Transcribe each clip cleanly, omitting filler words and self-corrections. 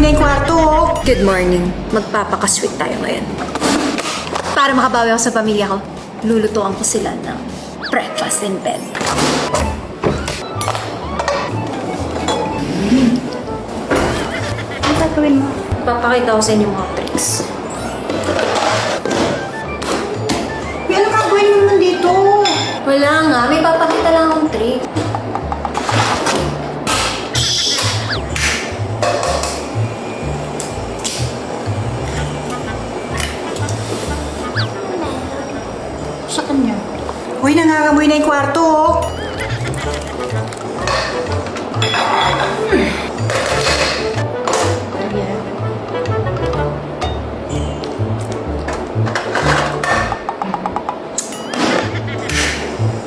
na yung kwarto. Good morning. Magpapakasweet tayo ngayon. Para makabawi ako sa pamilya ko, lulutuan ko sila ng breakfast in bed. Ano gagawin mo? Papakita ko sa inyo mga tricks. Ano gagawin mo naman dito? Wala nga, may papakita lang akong trick. Sa kanya. Uy, nangangamoy na yung kwarto.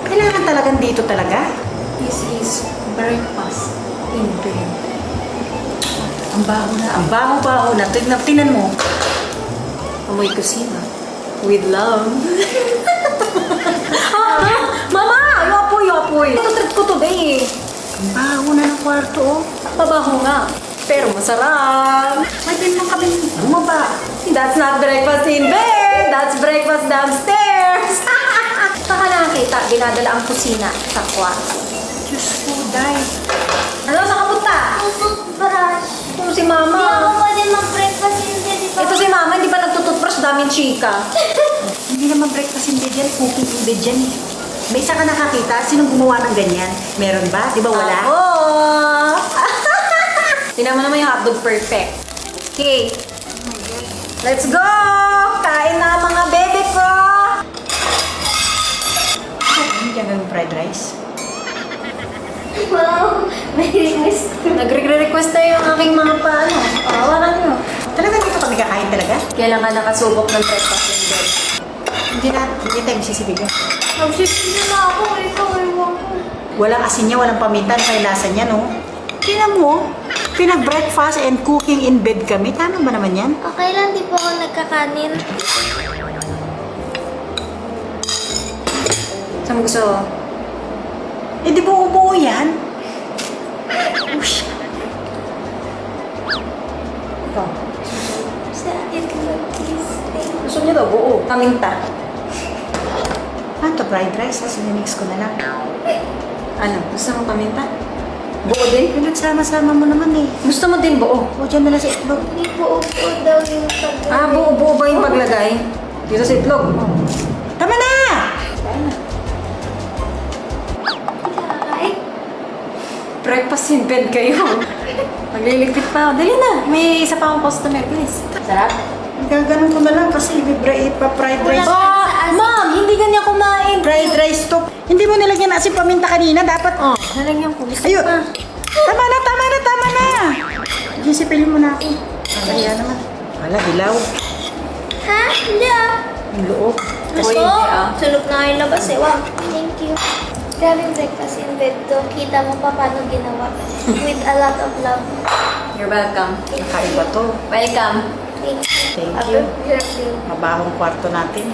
Kailangan talagang dito talaga? This is breakfast in bed. Ang baho na. Ang baho-baho na. Tingnan mo. Amoy kusina. With love. Mama! Yopoy! Ito trip ko today eh. Ang baho na ng kwarto, oh. Mabaho nga. Pero masarap. Pwede mo kami bumaba. That's not breakfast in bed. That's breakfast downstairs. Saka nakakita, dinadala ang kusina sa kwarto. Diyos ko, Day. Ano? Saan ka punta? Toothbrush. Ito si Hindi ako Mama. pwede mag-breakfast in bed. Ito si Mama, hindi pa nagtututbrush, daming chika. Hindi naman breakfast in bed yan, cooking in bed yan eh. May isa ka nakakita, sinong gumawa ng ganyan? Meron ba? Di ba wala? Ako! Tingnan mo naman yung hotdog perfect. Okay. Let's go! Kain na mga bebe ko! Ano dyan ng fried rice? Wow, may request. Nagre-request na yung aking mga paano. Awalan nyo. Talaga dito kami kakain talaga? Kailan ka nakasubok ng breakfast in bed? Hindi tayo sisibigan. Nagsisino na ako. Ikaw, ewan ko. Walang asin niya, walang paminta, kaya lasa niya, no? Tingnan mo, pinag-breakfast and cooking in bed kami. Tama ba naman yan? Okay lang, di pa ako nagkakanin. Saan mo gusto? Eh, di buo-buo yan? Ush. Ito. Sa itlog, please. Thank you. Gusto niyo daw buo. Paminta. Ano to, fried rice? Tapos mix ko na lang. Ano? Gusto mo paminta? Buo din? Pinagsama-sama mo naman eh. Gusto mo din buo? O, dyan na lang sa itlog. Hindi buo-buo daw yung pag- Ah, buo-buo ba yung paglagay? Dito sa itlog? Tama na! Kakain? Breakfast in bed kayo. Magliligpit pa ako. Dali na. May isa pa akong customer, please. Sarap? Gaganon ko na lang kasi ipa-fried rice. Ah, ma'am, hindi ganyan kumain. Fried rice to. Hindi mo nilagyan asin paminta kanina. Dapat, Oh, nalagyan ko. Gusto ayun. pa. Tama na. Gisipilin mo na ako. Kaya naman. Wala, hilaw. Ha? Hindi ah. Yung loob. Uy, hindi ah. Sunog na kayo labas eh. Wow. Thank you. Grabe yung breakfast in bed to. Kita mo pa paano ginawa. With a lot of love. You're welcome. Nakaiba to. Welcome. Thank you. Thank Happy you. birthday. Mabahong kwarto natin.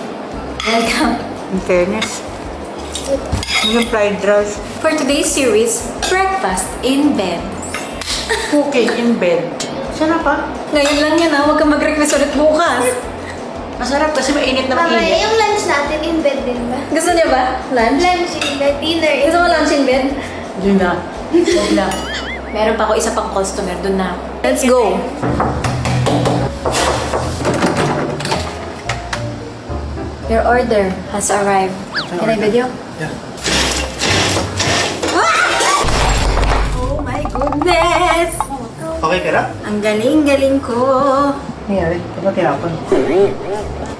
Welcome. In fairness. Yung fried rice. For today's series, breakfast in bed. Cooking in bed. Sana pa? Ngayon lang yan ha. Huwag kang mag-request ulit bukas. Masarap kasi mainit na Mamaya mainit. yung lunch natin in bed din ba? Gusto niya ba? Lunch? Lunch in bed, dinner in Gusto mo lunch in bed? Yun na. Huwag na. Meron pa ako isa pang customer. Doon na. Let's go. Your order has arrived. Can I video? Yeah. Oh my goodness! Okay ka na? Ang galing-galing ko. Nangyari? Ano tinapon?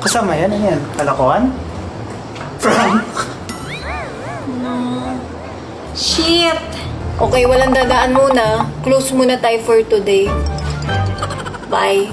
Kasama yan? Ano yan? Kalakuan? Prank? Shit! Okay, walang dadaan muna. Close muna tayo for today. Bye.